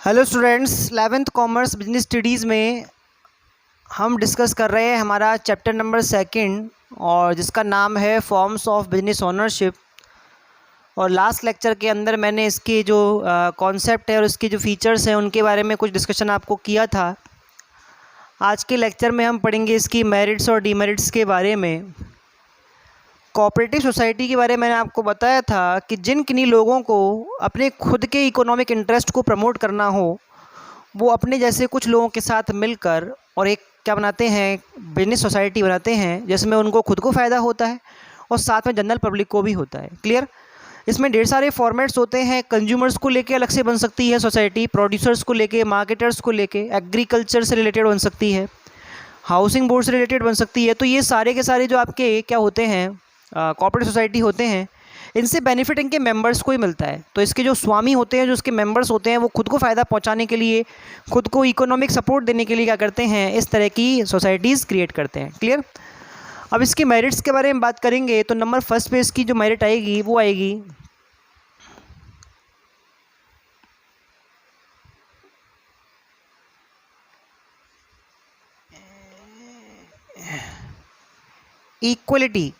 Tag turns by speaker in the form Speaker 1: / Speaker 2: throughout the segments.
Speaker 1: Hello students, 11th commerce business studies में हम discuss कर रहे हैं हमारा चैप्टर नंबर 2 और जिसका नाम है फॉर्म्स ऑफ बिजनेस ओनरशिप। और लास्ट लेक्चर के अंदर मैंने इसके जो कॉन्सेप्ट है और इसके जो फीचर्स हैं उनके बारे में कुछ डिस्कशन आपको किया था। आज के लेक्चर में हम पढ़ेंगे इसकी मेरिट्स और डीमेरिट्स के बारे में। कोऑपरेटिव सोसाइटी के बारे में मैंने आपको बताया था कि जिन किन्हीं लोगों को अपने खुद के इकोनॉमिक इंटरेस्ट को प्रमोट करना हो वो अपने जैसे कुछ लोगों के साथ मिलकर और एक क्या बनाते हैं, बिजनेस सोसाइटी बनाते हैं जिसमें उनको खुद को फ़ायदा होता है और साथ में जनरल पब्लिक को भी होता है। क्लियर। इसमें ढेर सारे फॉर्मेट्स होते हैं। कंज्यूमर्स को लेके अलग से बन सकती है सोसाइटी, प्रोड्यूसर्स को लेके, मार्केटर्स को लेके, एग्रीकल्चर से रिलेटेड बन सकती है, हाउसिंग बोर्ड से रिलेटेड बन सकती है। तो ये सारे के सारे जो आपके क्या होते हैं कोऑपरेटिव सोसाइटी होते हैं, इनसे बेनिफिट इनके मेंबर्स को ही मिलता है। तो इसके जो स्वामी होते हैं, जो इसके मेंबर्स होते हैं, वो खुद को फ़ायदा पहुंचाने के लिए, खुद को इकोनॉमिक सपोर्ट देने के लिए क्या करते हैं, इस तरह की सोसाइटीज़ क्रिएट करते हैं। क्लियर। अब इसके मेरिट्स के बारे में बात करेंगे तो नंबर फर्स्ट पे इसकी जो मेरिट आएगी वो आएगी इक्वलिटी।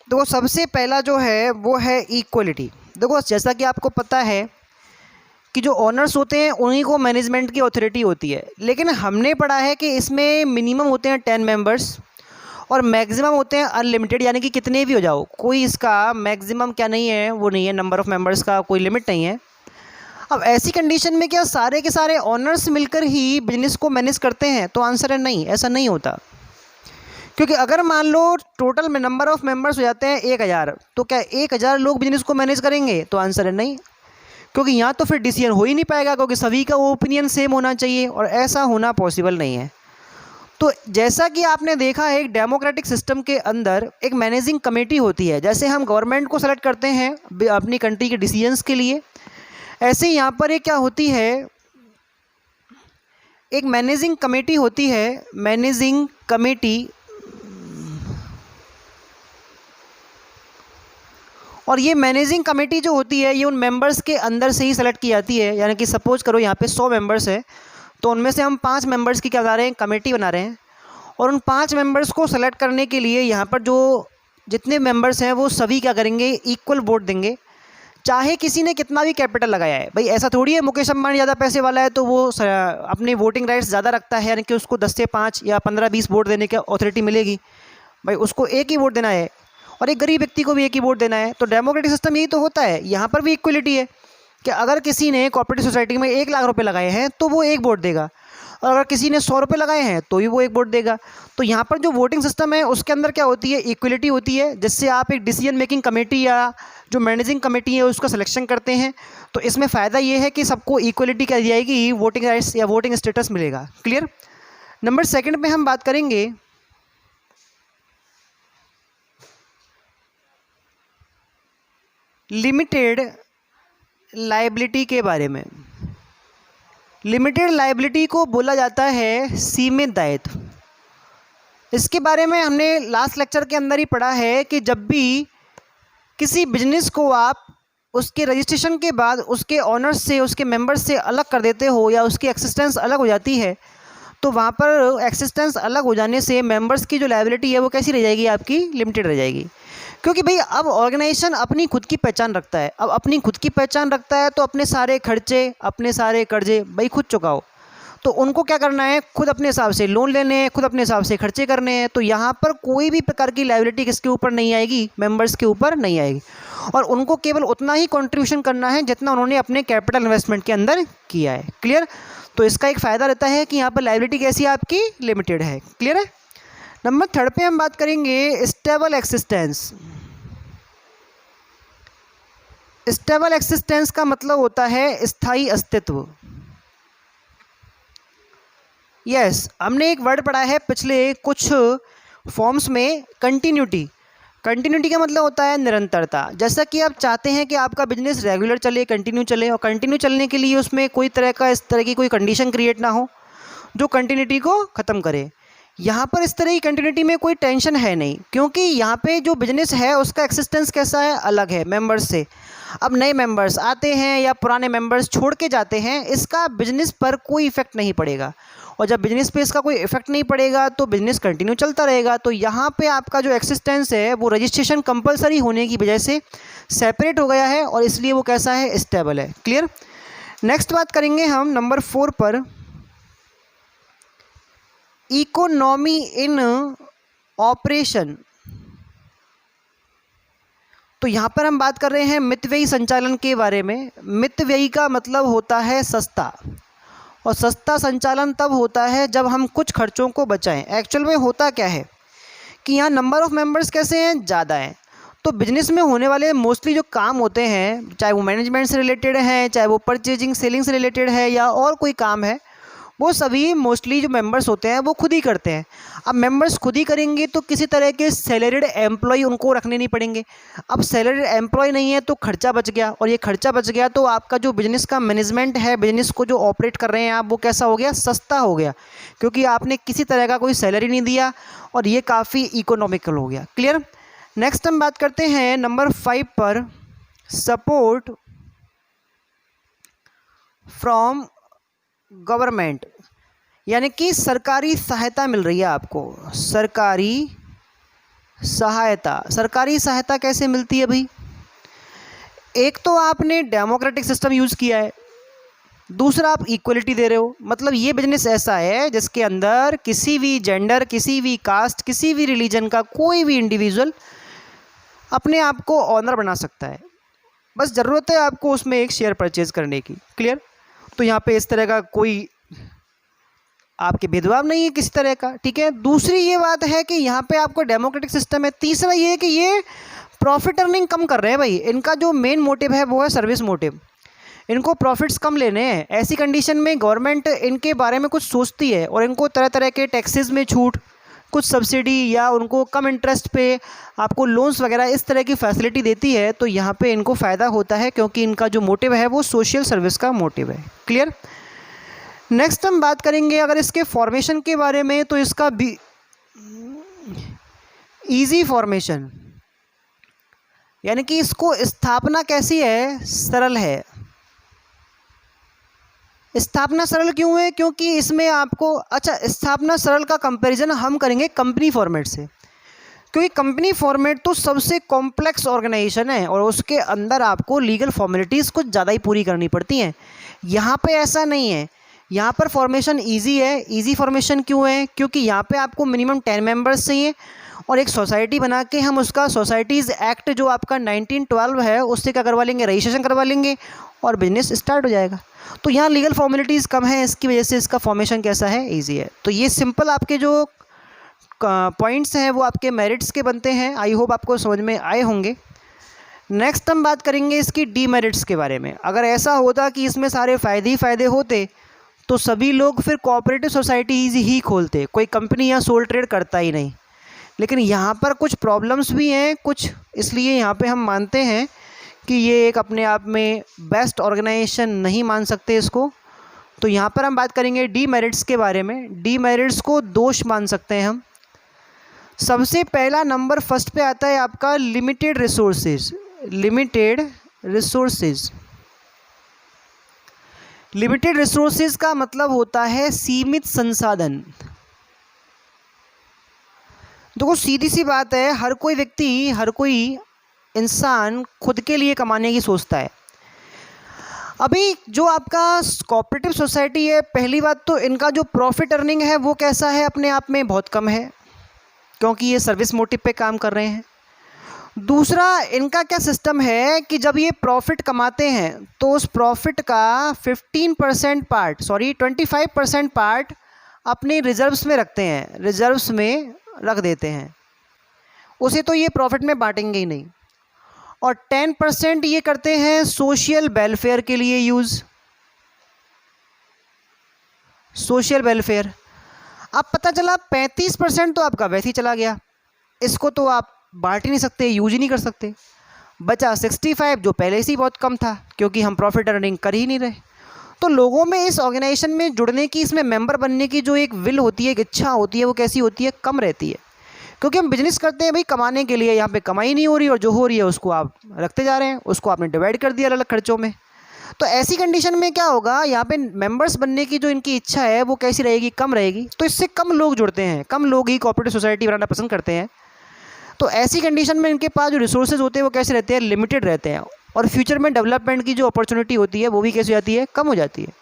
Speaker 1: देखो सबसे पहला जो है वो है इक्वलिटी। देखो जैसा कि आपको पता है कि जो ओनर्स होते हैं उन्हीं को मैनेजमेंट की अथॉरिटी होती है, लेकिन हमने पढ़ा है कि इसमें मिनिमम होते हैं 10 मेंबर्स और मैक्सिमम होते हैं अनलिमिटेड, यानी कि कितने भी हो जाओ, कोई इसका मैक्सिमम क्या नहीं है, वो नहीं है, नंबर ऑफ़ मेंबर्स का कोई लिमिट नहीं है। अब ऐसी कंडीशन में क्या सारे के सारे ओनर्स मिलकर ही बिजनेस को मैनेज करते हैं? तो आंसर है नहीं, ऐसा नहीं होता। क्योंकि अगर मान लो टोटल में नंबर ऑफ़ मेंबर्स हो जाते हैं 1000, तो क्या 1000 लोग बिजनेस को मैनेज करेंगे? तो आंसर है नहीं, क्योंकि यहाँ तो फिर डिसीजन हो ही नहीं पाएगा, क्योंकि सभी का ओपिनियन सेम होना चाहिए और ऐसा होना पॉसिबल नहीं है। तो जैसा कि आपने देखा है एक डेमोक्रेटिक सिस्टम के अंदर एक मैनेजिंग कमेटी होती है, जैसे हम गवर्नमेंट को सेलेक्ट करते हैं अपनी कंट्री के डिसीजंस के लिए, ऐसे यहाँ पर एक क्या होती है, एक मैनेजिंग कमेटी होती है, मैनेजिंग कमेटी। और ये मैनेजिंग कमेटी जो होती है ये उन मेंबर्स के अंदर से ही सेलेक्ट की जाती है। यानी कि सपोज करो यहाँ पे 100 मेंबर्स है, तो उनमें से हम 5 मेंबर्स की क्या बना रहे हैं, कमेटी बना रहे हैं। और उन 5 मेंबर्स को सेलेक्ट करने के लिए यहाँ पर जो जितने मेंबर्स हैं वो सभी क्या करेंगे, इक्वल वोट देंगे, चाहे किसी ने कितना भी कैपिटल लगाया है। भाई ऐसा थोड़ी है मुकेश अंबानी ज़्यादा पैसे वाला है तो वो अपने वोटिंग राइट्स ज़्यादा रखता है, यानी कि उसको 10 से 5 या 15-20 वोट देने की अथॉरिटी मिलेगी। भाई उसको एक ही वोट देना है और एक गरीब व्यक्ति को भी एक ही वोट देना है। तो डेमोक्रेटिक सिस्टम यही तो होता है। यहाँ पर भी इक्वलिटी है कि अगर किसी ने कोऑपरेटिव सोसाइटी में 1 लाख रुपए लगाए हैं तो वो एक वोट देगा, और अगर किसी ने 100 रुपये लगाए हैं तो भी वो एक वोट देगा। तो यहाँ पर जो वोटिंग सिस्टम है उसके अंदर क्या होती है, इक्वलिटी होती है, जिससे आप एक डिसीजन मेकिंग कमेटी या जो मैनेजिंग कमेटी है उसका सिलेक्शन करते हैं। तो इसमें फ़ायदा ये है कि सबको इक्वलिटी क्या दी जाएगी, वोटिंग राइट्स या वोटिंग स्टेटस मिलेगा। क्लियर। नंबर 2 पे हम बात करेंगे लिमिटेड लायबिलिटी के बारे में। लिमिटेड लायबिलिटी को बोला जाता है सीमित दायित्व। इसके बारे में हमने लास्ट लेक्चर के अंदर ही पढ़ा है कि जब भी किसी बिजनेस को आप उसके रजिस्ट्रेशन के बाद उसके ऑनर्स से, उसके मेंबर्स से अलग कर देते हो या उसकी एक्सिस्टेंस अलग हो जाती है, तो वहाँ पर एक्सिस्टेंस अलग हो जाने से मेंबर्स की जो लायबिलिटी है वो कैसी रह जाएगी, आपकी लिमिटेड रह जाएगी। क्योंकि भाई अब ऑर्गेनाइजेशन अपनी खुद की पहचान रखता है। अब अपनी खुद की पहचान रखता है तो अपने सारे खर्चे, अपने सारे कर्जे भाई खुद चुकाओ। तो उनको क्या करना है, खुद अपने हिसाब से लोन लेने हैं, खुद अपने हिसाब से खर्चे करने हैं। तो यहाँ पर कोई भी प्रकार की लायबिलिटी किसके ऊपर नहीं आएगी, मेंबर्स के ऊपर नहीं आएगी। और उनको केवल उतना ही कंट्रीब्यूशन करना है जितना उन्होंने अपने कैपिटल इन्वेस्टमेंट के अंदर किया है। क्लियर। तो इसका एक फ़ायदा रहता है कि यहाँ पर लायबिलिटी कैसी है, आपकी लिमिटेड है। क्लियर है। नंबर 3 पे हम बात करेंगे स्टेबल एक्सिस्टेंस। स्टेबल एक्सिस्टेंस का मतलब होता है स्थायी अस्तित्व। यस, हमने एक वर्ड पढ़ा है पिछले कुछ फॉर्म्स में, कंटिन्यूटी। कंटिन्यूटी का मतलब होता है निरंतरता। जैसा कि आप चाहते हैं कि आपका बिजनेस रेगुलर चले, कंटिन्यू चले, और कंटिन्यू चलने के लिए उसमें कोई तरह का इस तरह की कोई कंडीशन क्रिएट ना हो जो कंटिन्यूटी को ख़त्म करे। यहाँ पर इस तरह की कंटिन्यूटी में कोई टेंशन है नहीं, क्योंकि यहाँ पे जो बिजनेस है उसका एक्सिस्टेंस कैसा है, अलग है मेंबर्स से। अब नए मेंबर्स आते हैं या पुराने मेंबर्स छोड़ के जाते हैं, इसका बिजनेस पर कोई इफेक्ट नहीं पड़ेगा। और जब बिजनेस पे इसका कोई इफेक्ट नहीं पड़ेगा तो बिजनेस कंटिन्यू चलता रहेगा। तो यहाँ पे आपका जो एक्सिस्टेंस है वो रजिस्ट्रेशन कंपलसरी होने की वजह से सेपरेट हो गया है, और इसलिए वो कैसा है, स्टेबल है। क्लियर। नेक्स्ट बात करेंगे हम नंबर 4 पर, इकोनॉमी इन ऑपरेशन। तो यहाँ पर हम बात कर रहे हैं मितव्ययी संचालन के बारे में। मितव्ययी का मतलब होता है सस्ता, और सस्ता संचालन तब होता है जब हम कुछ खर्चों को बचाएं। एक्चुअल में होता क्या है कि यहाँ नंबर ऑफ़ मेंबर्स कैसे हैं, ज़्यादा हैं। तो बिजनेस में होने वाले मोस्टली जो काम होते हैं, चाहे वो मैनेजमेंट से रिलेटेड हैं, चाहे वो परचेजिंग सेलिंग से रिलेटेड है, या और कोई काम है, वो सभी मोस्टली जो मेंबर्स होते हैं वो खुद ही करते हैं। अब मेंबर्स खुद ही करेंगे तो किसी तरह के सैलरीड एम्प्लॉय उनको रखने नहीं पड़ेंगे। अब सैलरीड एम्प्लॉय नहीं है तो खर्चा बच गया, और ये खर्चा बच गया तो आपका जो बिजनेस का मैनेजमेंट है, बिजनेस को जो ऑपरेट कर रहे हैं आप, वो कैसा हो गया, सस्ता हो गया, क्योंकि आपने किसी तरह का कोई सैलरी नहीं दिया, और ये काफ़ी इकोनॉमिकल हो गया। क्लियर। नेक्स्ट हम बात करते हैं नंबर 5 पर, सपोर्ट फ्रॉम गवर्नमेंट, यानी कि सरकारी सहायता मिल रही है आपको। सरकारी सहायता, सरकारी सहायता कैसे मिलती है भाई? एक तो आपने डेमोक्रेटिक सिस्टम यूज़ किया है, दूसरा आप इक्वलिटी दे रहे हो। मतलब ये बिजनेस ऐसा है जिसके अंदर किसी भी जेंडर, किसी भी कास्ट, किसी भी रिलीजन का कोई भी इंडिविजुअल अपने आप को ऑनर बना सकता है, बस ज़रूरत है आपको उसमें एक शेयर परचेज करने की। क्लियर। तो यहाँ पे इस तरह का कोई आपके भेदभाव नहीं है किसी तरह का। ठीक है। दूसरी ये बात है कि यहाँ पे आपको डेमोक्रेटिक सिस्टम है। तीसरा ये है कि ये प्रॉफिट अर्निंग कम कर रहे हैं भाई। इनका जो मेन मोटिव है वो है सर्विस मोटिव, इनको प्रॉफिट्स कम लेने हैं। ऐसी कंडीशन में गवर्नमेंट इनके बारे में कुछ सोचती है और इनको तरह तरह के टैक्सेस में छूट, कुछ सब्सिडी, या उनको कम इंटरेस्ट पे आपको लोन्स वगैरह इस तरह की फैसिलिटी देती है। तो यहाँ पे इनको फ़ायदा होता है, क्योंकि इनका जो मोटिव है वो सोशल सर्विस का मोटिव है। क्लियर। नेक्स्ट हम बात करेंगे अगर इसके फॉर्मेशन के बारे में, तो इसका भी ईजी फॉर्मेशन, यानी कि इसको स्थापना कैसी है, सरल है। स्थापना सरल क्यों है? क्योंकि इसमें आपको, अच्छा, स्थापना सरल का कंपैरिजन हम करेंगे कंपनी फॉर्मेट से, क्योंकि कंपनी फॉर्मेट तो सबसे कॉम्प्लेक्स ऑर्गेनाइजेशन है और उसके अंदर आपको लीगल फॉर्मेलिटीज़ कुछ ज़्यादा ही पूरी करनी पड़ती हैं। यहाँ पे ऐसा नहीं है, यहाँ पर फॉर्मेशन इजी है। इजी फॉर्मेशन क्यों है? क्योंकि यहाँ पे आपको मिनिमम 10 मेंबर्स चाहिए, और एक सोसाइटी बना के हम उसका सोसाइटीज़ एक्ट जो आपका 1912 है उससे क्या करवा लेंगे, रजिस्ट्रेशन करवा लेंगे, और बिजनेस स्टार्ट हो जाएगा। तो यहाँ लीगल फॉर्मेलिटीज़ कम है, इसकी वजह से इसका फॉर्मेशन कैसा है, ईजी है। तो ये सिंपल आपके जो पॉइंट्स हैं वो आपके मेरिट्स के बनते हैं। आई होप आपको समझ में आए होंगे। नेक्स्ट हम बात करेंगे इसकी डीमेरिट्स के बारे में। अगर ऐसा होता कि इसमें सारे फ़ायदे ही फ़ायदे होते तो सभी लोग फिर कोऑपरेटिव सोसाइटीज़ ही खोलते, कोई कंपनी या सोल ट्रेड करता ही नहीं। लेकिन यहाँ पर कुछ प्रॉब्लम्स भी हैं कुछ, इसलिए यहाँ पे हम मानते हैं कि ये एक अपने आप में बेस्ट ऑर्गेनाइजेशन नहीं मान सकते इसको। तो यहाँ पर हम बात करेंगे डीमेरिट्स के बारे में। डीमेरिट्स को दोष मान सकते हैं हम। सबसे पहला नंबर फर्स्ट पे आता है आपका limited resources. Limited resources, limited resources का मतलब होता है सीमित संसाधन। देखो सीधी सी बात है, हर कोई व्यक्ति, हर कोई इंसान खुद के लिए कमाने की सोचता है। अभी जो आपका कोऑपरेटिव सोसाइटी है, पहली बात तो इनका जो प्रॉफिट अर्निंग है वो कैसा है, अपने आप में बहुत कम है, क्योंकि ये सर्विस मोटिव पे काम कर रहे हैं। दूसरा, इनका क्या सिस्टम है कि जब ये प्रॉफिट कमाते हैं तो उस प्रॉफिट का 25% पार्ट अपने रिजर्व्स में रखते हैं, रिजर्व्स में रख देते हैं, उसे तो ये प्रॉफिट में बांटेंगे ही नहीं। और 10% ये करते हैं सोशल वेलफेयर के लिए यूज़, सोशल वेलफेयर। अब पता चला 35% तो आपका वैसे ही चला गया, इसको तो आप बांट ही नहीं सकते, यूज ही नहीं कर सकते। बचा 65 जो पहले से ही बहुत कम था, क्योंकि हम प्रॉफिट अर्निंग कर ही नहीं रहे। तो लोगों में इस ऑर्गेनाइजेशन में जुड़ने की, इसमें मेंबर बनने की जो एक विल होती है, एक इच्छा होती है, वो कैसी होती है? कम रहती है। क्योंकि हम बिजनेस करते हैं भाई कमाने के लिए, यहाँ पे कमाई नहीं हो रही और जो हो रही है उसको आप रखते जा रहे हैं, उसको आपने डिवाइड कर दिया अलग अलग खर्चों में। तो ऐसी कंडीशन में क्या होगा, यहाँ पे मेंबर्स बनने की जो इनकी इच्छा है वो कैसी रहेगी? कम रहेगी। तो इससे कम लोग जुड़ते हैं, कम लोग ही कोऑपरेटिव सोसाइटी बनाना पसंद करते हैं। तो ऐसी कंडीशन में इनके पास जो रिसोर्सेज होते हैं वो कैसे रहते हैं? लिमिटेड रहते हैं। और फ्यूचर में डेवलपमेंट की जो अपॉर्चुनिटी होती है वो भी कैसी हो जाती है? कम हो जाती है।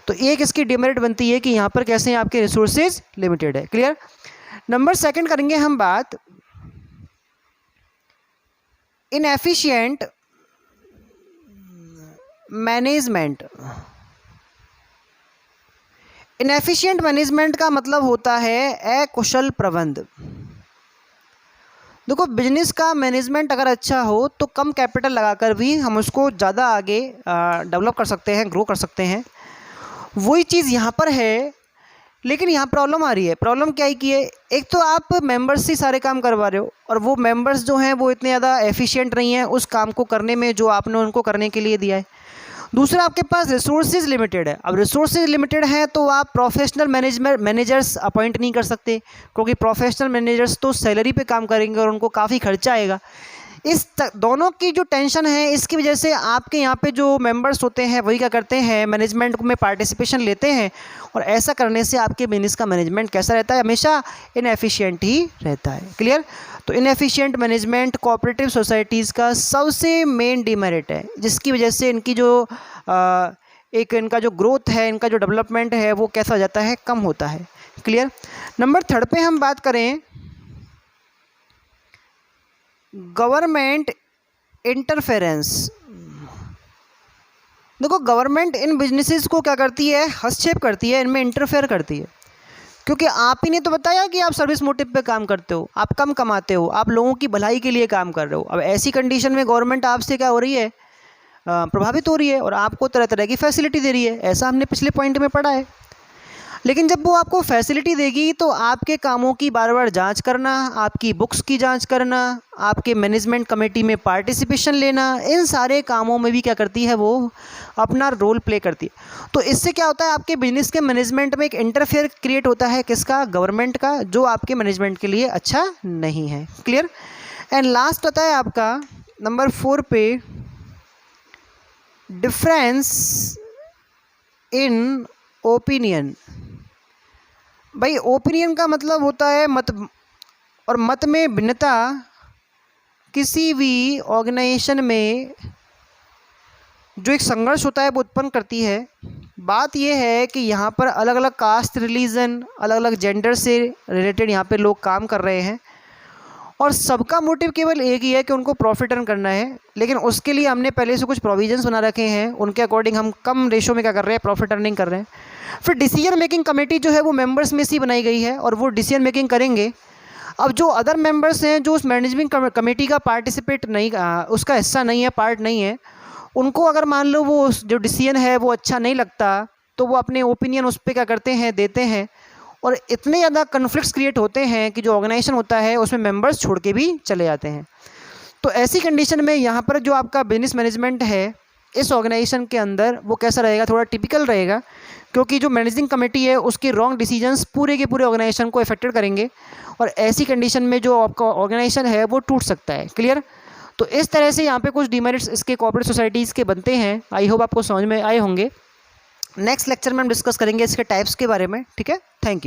Speaker 1: तो एक इसकी डिमेरिट बनती है कि यहाँ पर कैसे हैं आपके रिसोर्सेज? लिमिटेड है। क्लियर? नंबर सेकंड करेंगे हम बात इनएफिशिएंट मैनेजमेंट। इनएफिशिएंट मैनेजमेंट का मतलब होता है अकुशल प्रबंध। देखो, बिजनेस का मैनेजमेंट अगर अच्छा हो तो कम कैपिटल लगाकर भी हम उसको ज़्यादा आगे डेवलप कर सकते हैं, ग्रो कर सकते हैं। वही चीज़ यहाँ पर है, लेकिन यहाँ प्रॉब्लम आ रही है। प्रॉब्लम क्या है कि एक तो आप मेंबर्स से सारे काम करवा रहे हो और वो मेंबर्स जो हैं वो इतने ज़्यादा एफिशिएंट नहीं हैं उस काम को करने में जो आपने उनको करने के लिए दिया है। दूसरा, आपके पास रिसोर्सेज लिमिटेड है। अब रिसोर्सेज लिमिटेड हैं तो आप प्रोफेशनल मैनेजर्स अपॉइंट नहीं कर सकते, क्योंकि प्रोफेशनल मैनेजर्स तो सैलरी पे काम करेंगे और उनको काफ़ी खर्चा आएगा। दोनों की जो टेंशन है इसकी वजह से आपके यहाँ पे जो मेंबर्स होते हैं वही क्या करते हैं? मैनेजमेंट में पार्टिसिपेशन लेते हैं। और ऐसा करने से आपके बिजनेस का मैनेजमेंट कैसा रहता है? हमेशा इनएफिशिएंट ही रहता है। क्लियर? तो इनएफिशिएंट मैनेजमेंट कोऑपरेटिव सोसाइटीज़ का सबसे मेन डिमेरिट है, जिसकी वजह से इनकी जो इनका जो ग्रोथ है, इनका जो डेवलपमेंट है वो कैसा हो जाता है? कम होता है। क्लियर? नंबर थर्ड पे हम बात करें गवर्नमेंट इंटरफेरेंस। देखो, गवर्नमेंट इन बिजनेसेस को क्या करती है? हस्तक्षेप करती है, इनमें इंटरफेयर करती है। क्योंकि आप ही ने तो बताया कि आप सर्विस मोटिव पे काम करते हो, आप कम कमाते हो, आप लोगों की भलाई के लिए काम कर रहे हो। अब ऐसी कंडीशन में गवर्नमेंट आपसे क्या हो रही है? प्रभावित हो रही है और आपको तरह तरह की फैसिलिटी दे रही है। ऐसा हमने पिछले पॉइंट में पढ़ा है। लेकिन जब वो आपको फैसिलिटी देगी तो आपके कामों की बार बार जांच करना, आपकी बुक्स की जांच करना, आपके मैनेजमेंट कमेटी में पार्टिसिपेशन लेना, इन सारे कामों में भी क्या करती है? वो अपना रोल प्ले करती है। तो इससे क्या होता है? आपके बिजनेस के मैनेजमेंट में एक इंटरफेयर क्रिएट होता है। किसका? गवर्नमेंट का, जो आपके मैनेजमेंट के लिए अच्छा नहीं है। क्लियर? एंड लास्ट होता है आपका नंबर 4 पे डिफरेंस इन ओपिनियन। भाई, ओपिनियन का मतलब होता है मत, और मत में भिन्नता किसी भी ऑर्गेनाइजेशन में जो एक संघर्ष होता है वो उत्पन्न करती है। बात यह है कि यहाँ पर अलग अलग कास्ट, रिलीजन, अलग अलग जेंडर से रिलेटेड यहाँ पे लोग काम कर रहे हैं और सबका मोटिव केवल एक ही है कि उनको प्रॉफिट अर्न करना है। लेकिन उसके लिए हमने पहले से कुछ प्रोविजंस बना रखे हैं, उनके अकॉर्डिंग हम कम रेशो में क्या कर रहे हैं? प्रॉफिट अर्निंग कर रहे हैं। फिर डिसीजन मेकिंग कमेटी जो है वो मेंबर्स में से बनाई गई है और वो डिसीजन मेकिंग करेंगे। अब जो अदर मेंबर्स हैं जो उस मैनेजमेंट कमेटी का पार्टिसिपेट नहीं, उसका हिस्सा नहीं है, पार्ट नहीं है, उनको अगर मान लो वो जो डिसीजन है वो अच्छा नहीं लगता तो वो अपने ओपिनियन उस पर क्या करते हैं? देते हैं। और इतने ज़्यादा कन्फ्लिक्ट्स क्रिएट होते हैं कि जो ऑर्गेनाइजेशन होता है उसमें मेंबर्स छोड़ के भी चले जाते हैं। तो ऐसी कंडीशन में यहाँ पर जो आपका बिजनेस मैनेजमेंट है इस ऑर्गेनाइजेशन के अंदर वो कैसा रहेगा? थोड़ा टिपिकल रहेगा, क्योंकि जो मैनेजिंग कमेटी है उसकी रॉन्ग डिसीजंस पूरे के पूरे ऑर्गेनाइजेशन को अफेक्टेड करेंगे और ऐसी कंडीशन में जो आपका ऑर्गेनाइजेशन है वो टूट सकता है। क्लियर? तो इस तरह से यहाँ पे कुछ डिमेरिट्स इसके कॉर्पोरेट सोसाइटीज़ के बनते हैं। आई होप आपको समझ में आए होंगे। नेक्स्ट लेक्चर में हम डिस्कस करेंगे इसके टाइप्स के बारे में। ठीक है? Thank you.